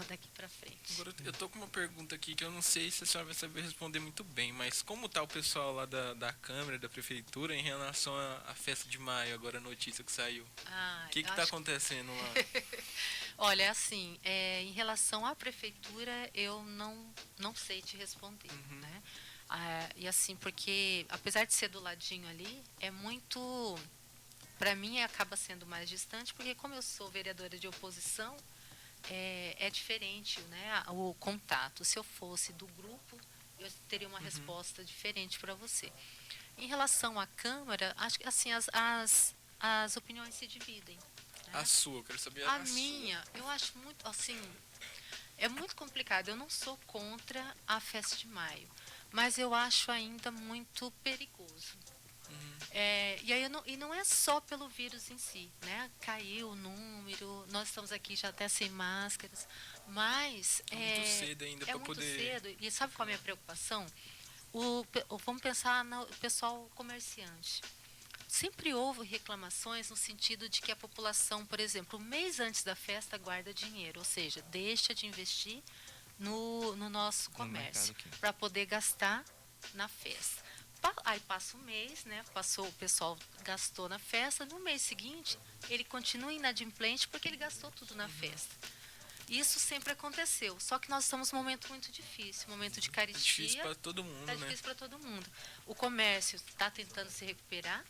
daqui para frente. Agora, eu tô com uma pergunta aqui que eu não sei se a senhora vai saber responder muito bem, mas como tá o pessoal lá da Câmara, da Prefeitura, em relação à festa de maio, agora a notícia que saiu? O que tá acontecendo lá? Olha, assim, em relação à Prefeitura, eu não sei te responder, né? E assim, porque apesar de ser do ladinho ali, é muito... Para mim, acaba sendo mais distante, porque como eu sou vereadora de oposição, é diferente, né, o contato. Se eu fosse do grupo, eu teria uma resposta diferente para você. Em relação à Câmara, acho que assim, as opiniões se dividem. A sua, eu quero saber A sua. minha, eu acho muito, assim, é muito complicado. Eu não sou contra a festa de maio, mas eu acho ainda muito perigoso. E aí e não é só pelo vírus em si, né? Caiu o número, nós estamos aqui já até sem máscaras, mas muito cedo ainda para muito poder. cedo. E sabe qual é a minha preocupação? Vamos pensar no pessoal comerciante. Sempre houve reclamações no sentido de que a população, por exemplo, um mês antes da festa guarda dinheiro, ou seja, deixa de investir no nosso comércio para poder gastar na festa. Aí passa um mês, né? O pessoal gastou na festa, no mês seguinte ele continua inadimplente porque ele gastou tudo na festa. Isso sempre aconteceu, só que nós estamos num momento muito difícil, momento de carestia. Difícil para todo mundo, Tá difícil para todo mundo. O comércio está tentando se recuperar.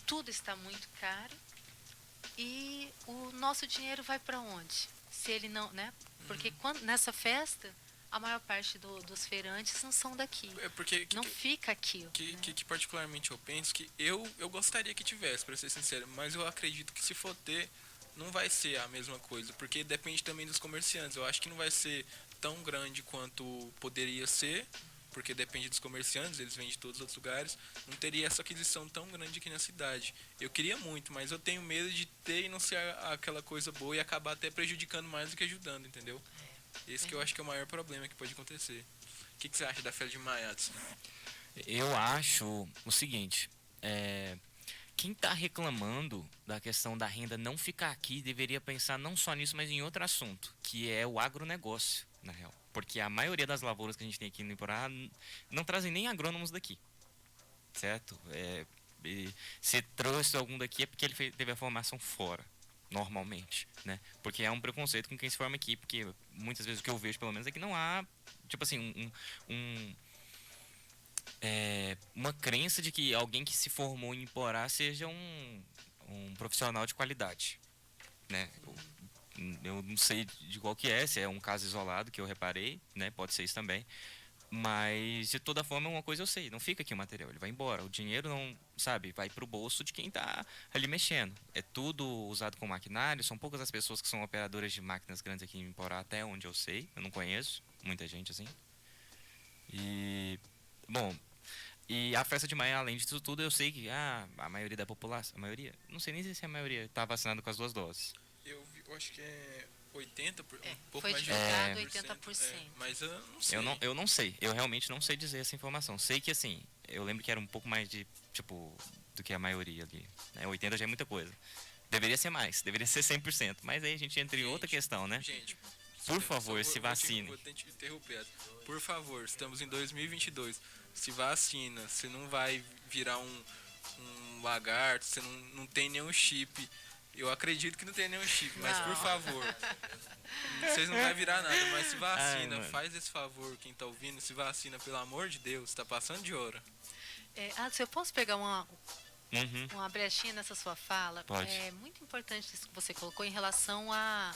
Tudo está muito caro e o nosso dinheiro vai para onde? Se ele não, né? Porque nessa festa a maior parte dos feirantes não são daqui. Porque não fica aqui. Que particularmente eu penso que eu gostaria que tivesse, para ser sincero, mas eu acredito que se for ter, não vai ser a mesma coisa, porque depende também dos comerciantes. Eu acho que não vai ser tão grande quanto poderia ser, porque depende dos comerciantes, eles vêm de todos os outros lugares, não teria essa aquisição tão grande aqui na cidade. Eu queria muito, mas eu tenho medo de ter e não ser aquela coisa boa e acabar até prejudicando mais do que ajudando, entendeu? Esse que eu acho que é o maior problema que pode acontecer. O que você acha da festa de maio, Adson? Eu acho o seguinte, quem está reclamando da questão da renda não ficar aqui deveria pensar não só nisso, mas em outro assunto, que é o agronegócio, na real. Porque a maioria das lavouras que a gente tem aqui no Iporá não trazem nem agrônomos daqui, certo? Se trouxe algum daqui é porque ele teve a formação fora, normalmente, né? Porque é um preconceito com quem se forma aqui, porque muitas vezes o que eu vejo, pelo menos, é que não há, tipo assim, uma crença de que alguém que se formou em Iporá seja um profissional de qualidade, né? Eu não sei de qual que é, se é um caso isolado que eu reparei, né? Pode ser isso também. Mas, de toda forma, uma coisa eu sei, não fica aqui o material, ele vai embora. O dinheiro não, sabe, vai pro bolso de quem está ali mexendo. É tudo usado com maquinário, são poucas as pessoas que são operadoras de máquinas grandes aqui em Iporá, até onde eu sei. Eu não conheço muita gente assim. E a festa de maio, além disso tudo, eu sei que a maioria da população, não sei nem se a maioria está vacinada com as 2 doses. Eu acho que é 80%, pouco foi mais de divulgado 80%. Mas eu não sei. Eu não sei, eu realmente não sei dizer essa informação. Sei que assim, eu lembro que era um pouco mais de, tipo, do que a maioria ali. Né? 80% já é muita coisa. Deveria ser mais, deveria ser 100%. Mas aí a gente entra em outra questão, né? Gente, por favor, se vacine. Vou te interromper. Por favor, estamos em 2022. Se vacina, você não vai virar um lagarto, você não tem nenhum chip. Eu acredito que não tem nenhum chip, mas por favor, vocês não vai virar nada, mas se vacina, faz esse favor, quem tá ouvindo, se vacina, pelo amor de Deus, tá passando de hora. Se eu posso pegar uma Uhum. brechinha nessa sua fala, Pode. é muito importante isso que você colocou em relação a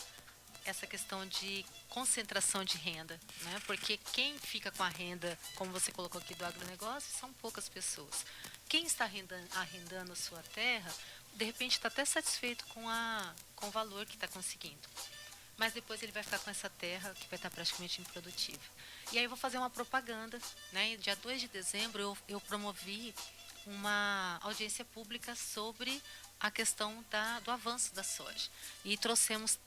essa questão de concentração de renda, né? Porque quem fica com a renda, como você colocou aqui, do agronegócio, são poucas pessoas. Quem está arrendando a sua terra, de repente está até satisfeito com o valor que está conseguindo. Mas depois ele vai ficar com essa terra que vai estar praticamente improdutiva. E aí eu vou fazer uma propaganda, né? Dia 2 de dezembro eu promovi uma audiência pública sobre a questão do avanço da soja. E trouxemos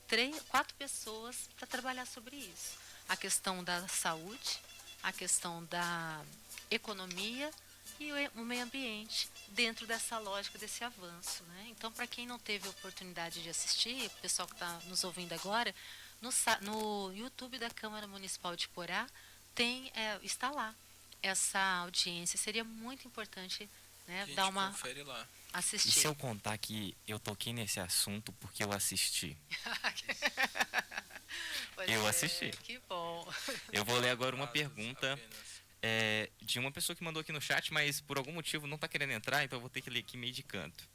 4 pessoas para trabalhar sobre isso. A questão da saúde, a questão da economia e o meio ambiente dentro dessa lógica desse avanço, né? Então, para quem não teve a oportunidade de assistir, o pessoal que está nos ouvindo agora, no YouTube da Câmara Municipal de Iporá está lá essa audiência. Seria muito importante, né, dar uma confere lá. Assistir. E se eu contar que eu toquei nesse assunto porque eu assisti? Eu assisti. Que bom. Eu vou ler agora uma pergunta de uma pessoa que mandou aqui no chat, mas por algum motivo não está querendo entrar, então eu vou ter que ler aqui meio de canto.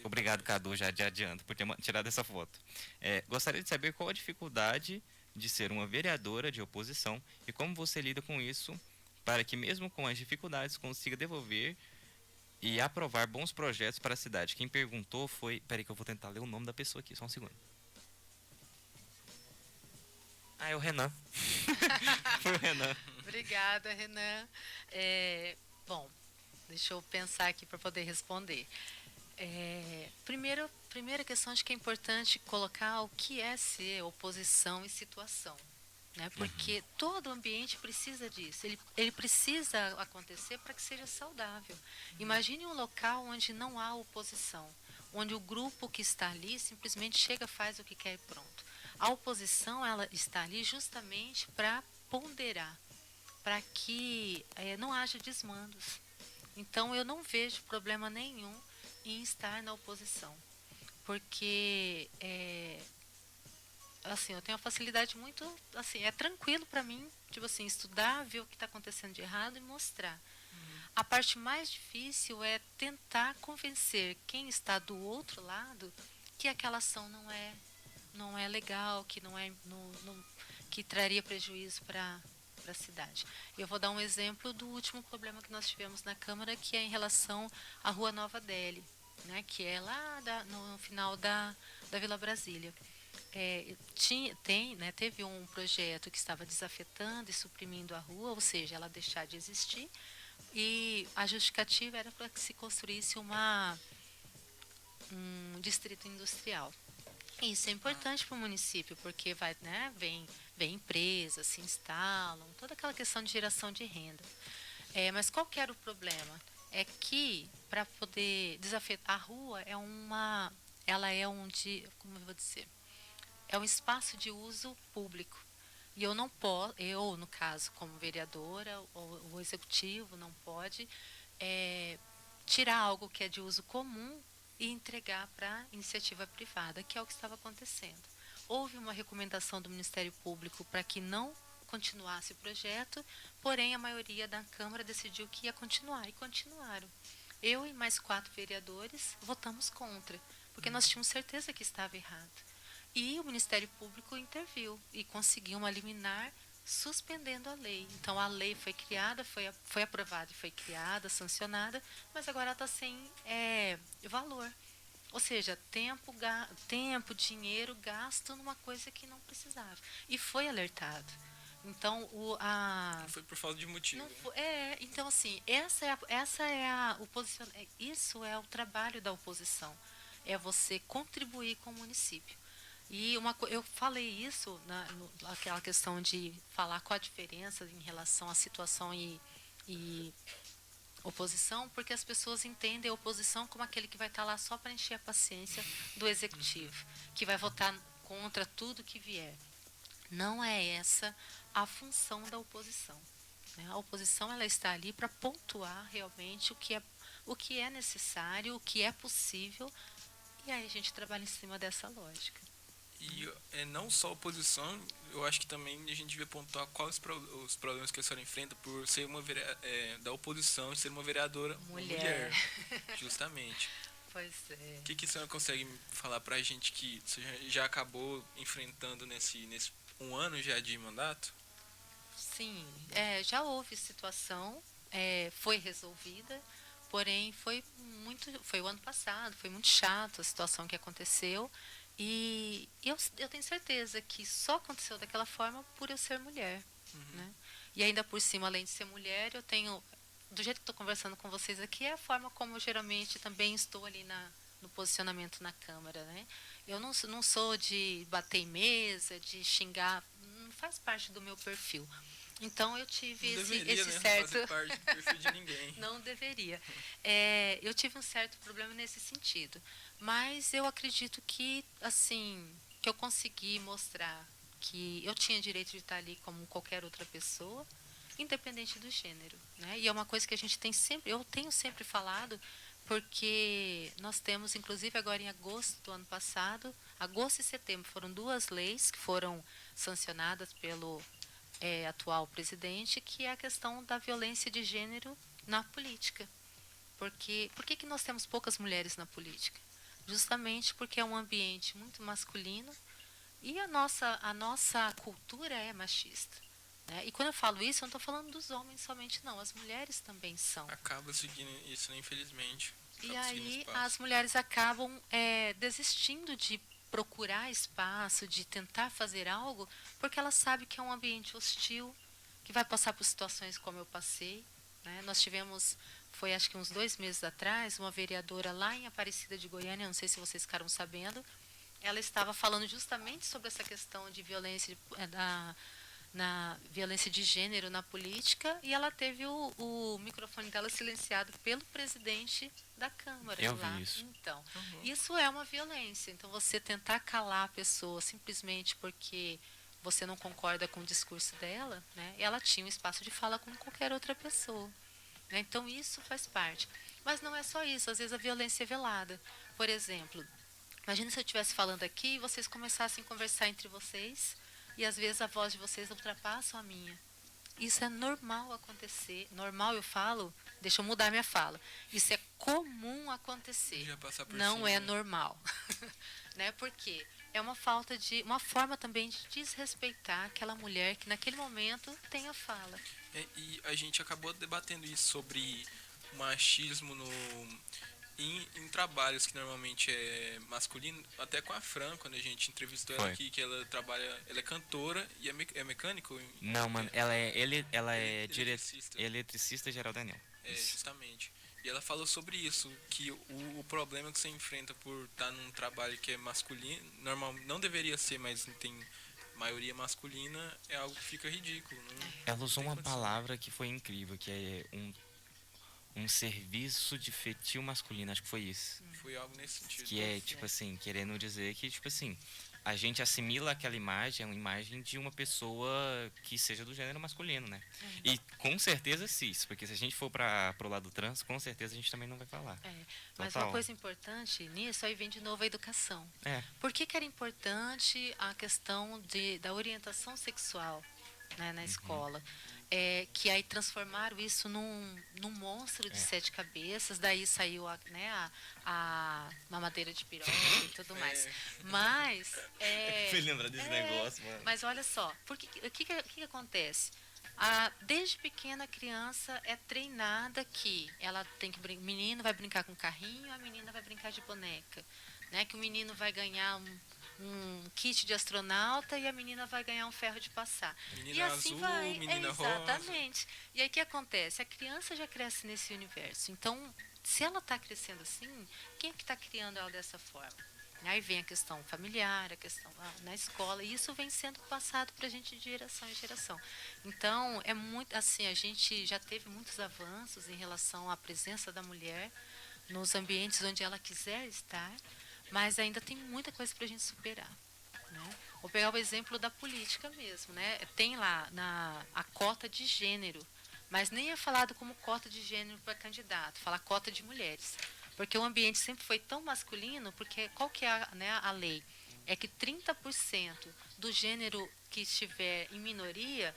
Obrigado, Cadu, já de adianto, por ter tirado essa foto. Gostaria de saber qual a dificuldade de ser uma vereadora de oposição e como você lida com isso para que, mesmo com as dificuldades, consiga devolver e aprovar bons projetos para a cidade. Quem perguntou foi... Peraí que eu vou tentar ler o nome da pessoa aqui, só um segundo. Ah, é o Renan. Foi o Renan. Obrigada, Renan. Bom, deixa eu pensar aqui para poder responder. Primeira questão, acho que é importante colocar o que é ser oposição e situação. Né? Porque todo ambiente precisa disso. Ele precisa acontecer para que seja saudável. Imagine um local onde não há oposição, onde o grupo que está ali simplesmente chega, faz o que quer e pronto. A oposição, ela está ali justamente para ponderar, para que não haja desmandos. Então, eu não vejo problema nenhum em estar na oposição, porque assim, eu tenho uma facilidade muito, assim, é tranquilo para mim, tipo assim, estudar, ver o que está acontecendo de errado e mostrar. A parte mais difícil é tentar convencer quem está do outro lado que aquela ação não é legal, que que traria prejuízo para a cidade. Eu vou dar um exemplo do último problema que nós tivemos na Câmara, que é em relação à Rua Nova Delhi, né, que é lá no final da Vila Brasília. Teve um projeto que estava desafetando e suprimindo a rua, ou seja, ela deixar de existir, e a justificativa era para que se construísse um distrito industrial. Isso é importante para o município, porque vem empresas, se instalam, toda aquela questão de geração de renda. Mas qual que era o problema? É que, para poder desafetar, a rua como eu vou dizer, é um espaço de uso público. E eu não posso, no caso, como vereadora, ou o executivo não pode tirar algo que é de uso comum e entregar para iniciativa privada, que é o que estava acontecendo. Houve uma recomendação do Ministério Público para que não continuasse o projeto, porém a maioria da Câmara decidiu que ia continuar, e continuaram. Eu e mais 4 vereadores votamos contra, porque nós tínhamos certeza que estava errado. E o Ministério Público interviu e conseguiu uma liminar suspendendo a lei. Então a lei foi criada, foi aprovada e foi criada, sancionada, mas agora ela está sem valor. Ou seja, tempo, dinheiro gasto numa coisa que não precisava. E foi alertado. Então Não foi por falta de motivo. Então assim, isso é o trabalho da oposição. É você contribuir com o município. E eu falei isso naquela questão de falar qual a diferença em relação à situação e oposição, porque as pessoas entendem a oposição como aquele que vai estar lá só para encher a paciência do executivo, que vai votar contra tudo que vier. Não é essa a função da oposição. Né? A oposição, ela está ali para pontuar realmente o que é necessário, o que é possível, e aí a gente trabalha em cima dessa lógica. E não só a oposição, eu acho que também a gente devia pontuar quais os problemas que a senhora enfrenta por ser da oposição e ser uma vereadora mulher. Justamente. Pois é. O que a senhora consegue falar pra gente que você já acabou enfrentando nesse 1 ano já de mandato? Sim, já houve situação, foi resolvida, porém foi o ano passado, foi muito chato a situação que aconteceu. E eu tenho certeza que só aconteceu daquela forma por eu ser mulher. Né? E ainda por cima, além de ser mulher, eu tenho, do jeito que estou conversando com vocês aqui, é a forma como eu geralmente também estou ali no posicionamento na Câmara. Né? Eu não sou de bater em mesa, de xingar, não faz parte do meu perfil. Então eu tive esse certo. Não fazer parte do perfil de ninguém. Não deveria. Eu tive um certo problema nesse sentido. Mas eu acredito que, assim, que eu consegui mostrar que eu tinha direito de estar ali como qualquer outra pessoa, independente do gênero. Né? E é uma coisa que eu tenho sempre falado, porque nós temos, inclusive agora em agosto do ano passado, agosto e setembro, foram 2 leis que foram sancionadas pelo atual presidente, que é a questão da violência de gênero na política. Por que nós temos poucas mulheres na política? Justamente porque é um ambiente muito masculino e a nossa cultura é machista. né? E quando eu falo isso, eu não estou falando dos homens somente, não. As mulheres também são. Acaba seguindo isso, né, infelizmente. E Acaba seguindo aí espaço. as mulheres acabam desistindo de procurar espaço, de tentar fazer algo, porque elas sabem que é um ambiente hostil, que vai passar por situações como eu passei, né? Nós tivemos, foi acho que uns 2 meses atrás, uma vereadora lá em Aparecida de Goiânia, não sei se vocês ficaram sabendo, ela estava falando justamente sobre essa questão de violência na violência de gênero na política, e ela teve o microfone dela silenciado pelo presidente da Câmara. Eu lá. vi isso. Então, isso é uma violência. Então, você tentar calar a pessoa simplesmente porque você não concorda com o discurso dela, né? Ela tinha um espaço de fala como qualquer outra pessoa, né? Então, isso faz parte. Mas não é só isso. Às vezes, a violência é velada. Por exemplo, imagina se eu estivesse falando aqui e vocês começassem a conversar entre vocês, e às vezes a voz de vocês ultrapassa a minha. Isso é normal acontecer. Normal, eu falo, deixa eu mudar minha fala. Isso é comum acontecer. Já passar por Não cima, é né? normal. Né? Porque é uma uma forma também de desrespeitar aquela mulher que naquele momento tem a fala. E a gente acabou debatendo isso sobre machismo em trabalhos que normalmente é masculino, até com a Fran, quando a gente entrevistou ela Foi. aqui, que ela trabalha, ela é cantora e é mecânico? Não, mano, ela é Eletricista. eletricista geral da Enel. É, justamente. E ela falou sobre isso, que o problema que você enfrenta por estar num trabalho que é masculino, normal, não deveria ser, mas tem maioria masculina, é algo que fica ridículo. Ela usou uma palavra que foi incrível, que é um serviço de feitio masculino, acho que foi isso. Foi algo nesse sentido. Que é, tipo assim, querendo dizer que, tipo assim, a gente assimila aquela imagem, uma imagem de uma pessoa que seja do gênero masculino, né? E com certeza cis, porque se a gente for pro lado trans, com certeza a gente também não vai falar. Mas Total. uma coisa importante nisso, aí vem de novo a educação. É. Por que era importante a questão da orientação sexual, né, na escola? Que aí transformaram isso num monstro de 7 cabeças, daí saiu a mamadeira de piroca e tudo mais. Mas... Fui lembrar desse negócio, mano. Mas olha só, o que acontece? Desde pequena a criança é treinada que ela tem que o menino vai brincar com carrinho, a menina vai brincar de boneca, né? Que o menino vai ganhar um kit de astronauta e a menina vai ganhar um ferro de passar. Menina e assim azul, vai. menina Exatamente. E aí o que acontece? A criança já cresce nesse universo. Então, se ela está crescendo assim, quem é que está criando ela dessa forma? Aí vem a questão familiar, a questão na escola, e isso vem sendo passado para a gente de geração em geração. Então, é muito assim, a gente já teve muitos avanços em relação à presença da mulher nos ambientes onde ela quiser estar, mas ainda tem muita coisa para a gente superar, né? Vou pegar o exemplo da política mesmo, né? Tem lá a cota de gênero, mas nem é falado como cota de gênero para candidato, fala cota de mulheres. Porque o ambiente sempre foi tão masculino, porque qual que é a lei? É que 30% do gênero que estiver em minoria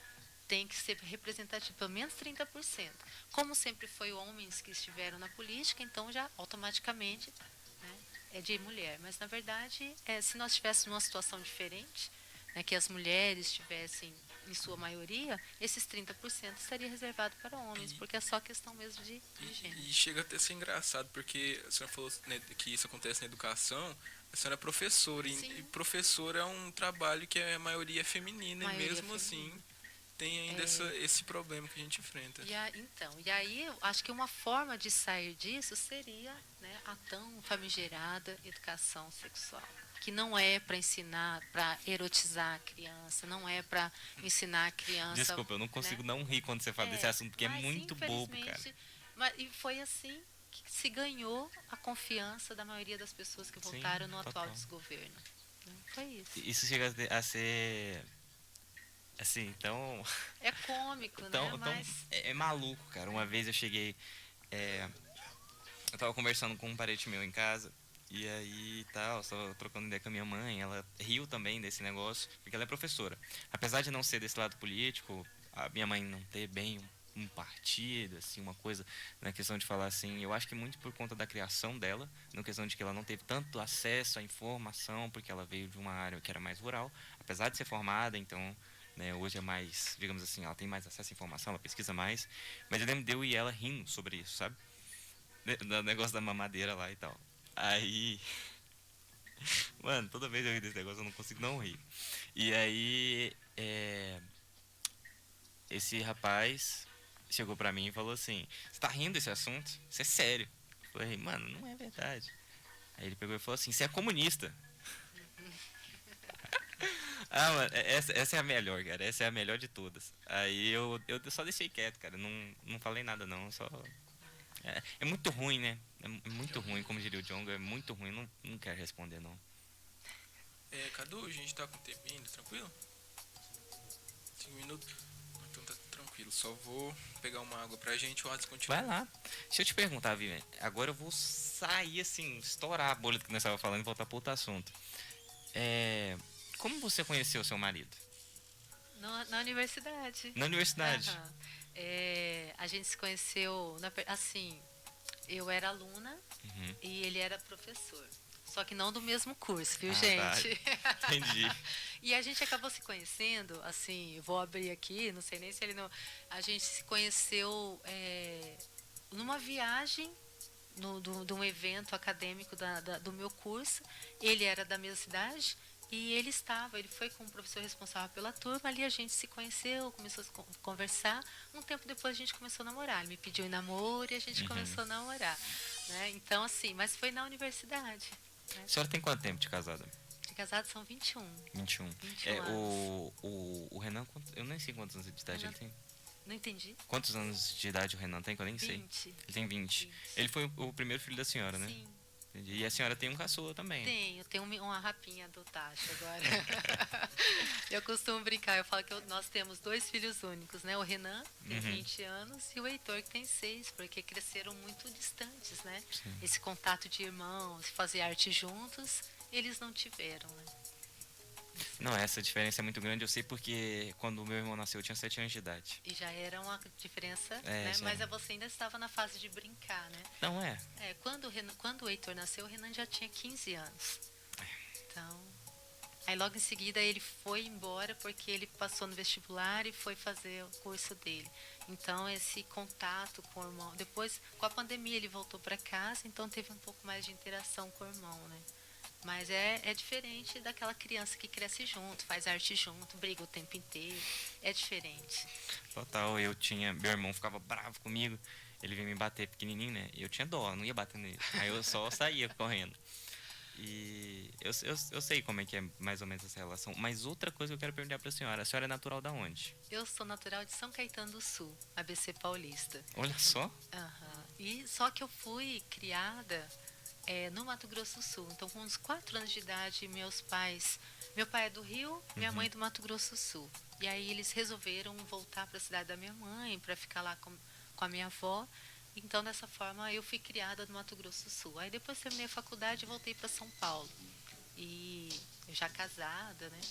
tem que ser representativo, pelo menos 30%. Como sempre foi homens que estiveram na política, então já automaticamente, né, é de mulher. Mas, na verdade, se nós tivéssemos uma situação diferente, né, que as mulheres estivessem em sua maioria, esses 30% estaria reservado para homens, porque é só questão mesmo de gênero. E chega até a ser engraçado, porque a senhora falou, né, que isso acontece na educação, a senhora é professora, e professora é um trabalho que a maioria é feminina, e mesmo assim tem ainda esse problema que a gente enfrenta. E aí, eu acho que uma forma de sair disso seria, né, a tão famigerada educação sexual, que não é para ensinar, para erotizar a criança, não é para ensinar a criança... Desculpa, eu não consigo não rir quando você fala desse assunto, porque é muito bobo, cara. E foi assim que se ganhou a confiança da maioria das pessoas que votaram no atual desgoverno. Foi isso. Isso chega a ser... Assim, então... É cômico, né? Mas... É maluco, cara. Uma vez eu cheguei... eu tava conversando com um parente meu em casa, e aí tal, só trocando ideia com a minha mãe, ela riu também desse negócio, porque ela é professora. Apesar de não ser desse lado político, a minha mãe não ter bem um partido, assim, uma coisa, na questão de falar assim, eu acho que muito por conta da criação dela, na questão de que ela não teve tanto acesso à informação, porque ela veio de uma área que era mais rural, apesar de ser formada, então né? Hoje é mais, digamos assim, ela tem mais acesso à informação, ela pesquisa mais. Mas eu lembro de eu e ela rindo sobre isso, sabe? Do negócio da mamadeira lá e tal. Aí... Mano, toda vez eu rio desse negócio, eu não consigo não rir. E aí, esse rapaz chegou pra mim e falou assim: você tá rindo desse assunto? Isso é sério. Eu falei: mano, não é verdade. Aí ele pegou e falou assim: você é comunista. Ah, mano, essa é a melhor, cara. Essa é a melhor de todas. Aí eu só deixei quieto, cara. Não falei nada, não. Só... É muito ruim, né? É muito ruim, como diria o Djonga. É muito ruim. Não quero responder, não. Cadu, a gente tá com o tempo ainda, tranquilo? 5 minutos? Então tá tranquilo. Só vou pegar uma água pra gente e o Adson continua. Vai lá. Deixa eu te perguntar, Vivian. Agora eu vou sair, assim, estourar a bolha do que nós estávamos falando e voltar para outro assunto. Como você conheceu seu marido? Na universidade. Na universidade? Aham. A gente se conheceu, assim, eu era aluna e ele era professor. Só que não do mesmo curso, viu, gente? Tá. Entendi. E a gente acabou se conhecendo, assim, eu vou abrir aqui, não sei nem se ele não... A gente se conheceu numa viagem de um evento acadêmico do meu curso. Ele era da mesma cidade e ele foi com o professor responsável pela turma. Ali a gente se conheceu, começou a conversar. Um tempo depois a gente começou a namorar. Ele me pediu em namoro e a gente começou a namorar. Né? Então, assim, mas foi na universidade. Né? A senhora tem quanto tempo de casada? De casado são 21. 21. 21 anos. O Renan, eu nem sei quantos anos de idade ele tem. Não entendi. Quantos anos de idade o Renan tem, que eu nem sei? 20. Ele tem 20. Ele foi o primeiro filho da senhora, né? Sim. Entendi. E a senhora tem um caçula também. Eu tenho uma rapinha do Tacho agora. Eu costumo brincar, eu falo que nós temos 2 filhos únicos, né? O Renan, tem 20 anos, e o Heitor, que tem 6, porque cresceram muito distantes, né? Sim. Esse contato de irmãos, fazer arte juntos, eles não tiveram, né? Não, essa diferença é muito grande, eu sei porque quando o meu irmão nasceu eu tinha 7 anos de idade. E já era uma diferença, né? Mas você ainda estava na fase de brincar, né? Não é? Quando o Heitor nasceu, o Renan já tinha 15 anos. Então, aí logo em seguida ele foi embora porque ele passou no vestibular e foi fazer o curso dele. Então, esse contato com o irmão... Depois, com a pandemia, ele voltou para casa, então teve um pouco mais de interação com o irmão, né? Mas é diferente daquela criança que cresce junto, faz arte junto, briga o tempo inteiro. É diferente. Total, meu irmão ficava bravo comigo, ele vinha me bater pequenininho, né? E eu tinha dó, não ia bater nele. Aí eu só saía correndo. E eu sei como é que é mais ou menos essa relação. Mas outra coisa que eu quero perguntar pra senhora, a senhora é natural da onde? Eu sou natural de São Caetano do Sul, ABC Paulista. Olha só. E só que eu fui criada... no Mato Grosso do Sul. Então, com uns 4 anos de idade, meu pai é do Rio, minha mãe é do Mato Grosso do Sul. E aí eles resolveram voltar para a cidade da minha mãe, para ficar lá com a minha avó. Então, dessa forma, eu fui criada no Mato Grosso do Sul. Aí depois terminei a faculdade e voltei para São Paulo. E eu já casada, né?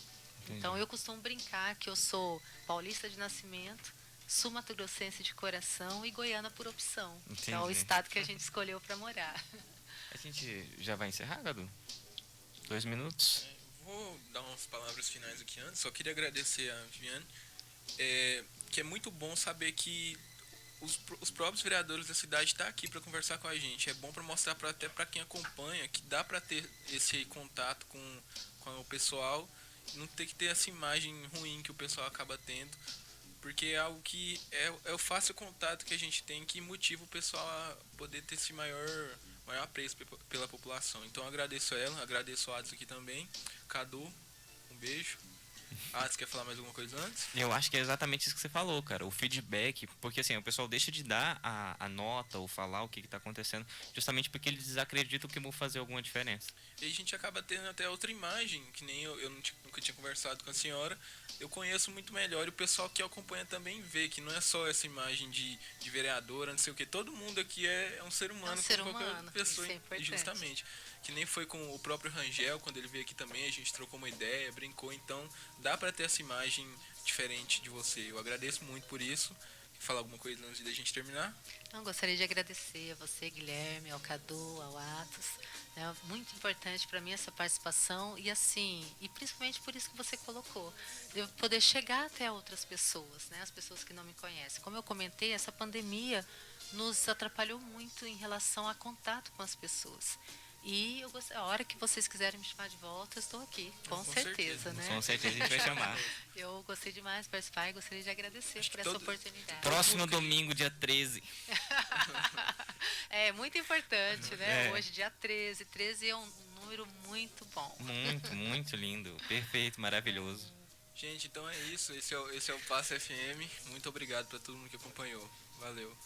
Entendi. Então, eu costumo brincar que eu sou paulista de nascimento, sul-mato-grossense de coração e goiana por opção. Entendi. Que é o estado que a gente escolheu para morar. A gente já vai encerrar, Gadu? 2 minutos? Vou dar umas palavras finais aqui antes. Só queria agradecer a Viviane, que é muito bom saber que os próprios vereadores da cidade estão aqui para conversar com a gente. É bom para mostrar até para quem acompanha que dá para ter esse contato com o pessoal, não ter que ter essa imagem ruim que o pessoal acaba tendo, porque é algo que é o fácil contato que a gente tem que motiva o pessoal a poder ter esse maior apreço pela população. Então agradeço ela, agradeço o Adson aqui também. Cadu, um beijo. Adson, quer falar mais alguma coisa antes? Eu acho que é exatamente isso que você falou, cara. O feedback, porque assim, o pessoal deixa de dar a nota ou falar o que está acontecendo, justamente porque eles desacreditam que vão fazer alguma diferença. E a gente acaba tendo até outra imagem, que nem eu nunca tinha conversado com a senhora. Eu conheço muito melhor e o pessoal que acompanha também vê que não é só essa imagem de vereadora, não sei o que. Todo mundo aqui é um ser humano, como qualquer pessoa, justamente. Que nem foi com o próprio Rangel, quando ele veio aqui também, a gente trocou uma ideia, brincou. Então, dá pra ter essa imagem diferente de você. Eu agradeço muito por isso. falar alguma coisa antes da gente terminar? Não, gostaria de agradecer a você, Guilherme, ao Cadu, ao Atos. É muito importante para mim essa participação e assim, e principalmente por isso que você colocou, eu poder chegar até outras pessoas, né, as pessoas que não me conhecem. Como eu comentei, essa pandemia nos atrapalhou muito em relação a contato com as pessoas. E a hora que vocês quiserem me chamar de volta, eu estou aqui, com certeza, né? Com certeza a gente vai chamar. Eu gostei demais de participar e gostaria de agradecer por essa oportunidade. Próximo domingo, dia 13. É muito importante, né? É. Hoje, dia 13. 13 é um número muito bom. Muito, muito lindo. Perfeito, maravilhoso. Gente, então é isso. Esse é o Passe FM. Muito obrigado para todo mundo que acompanhou. Valeu.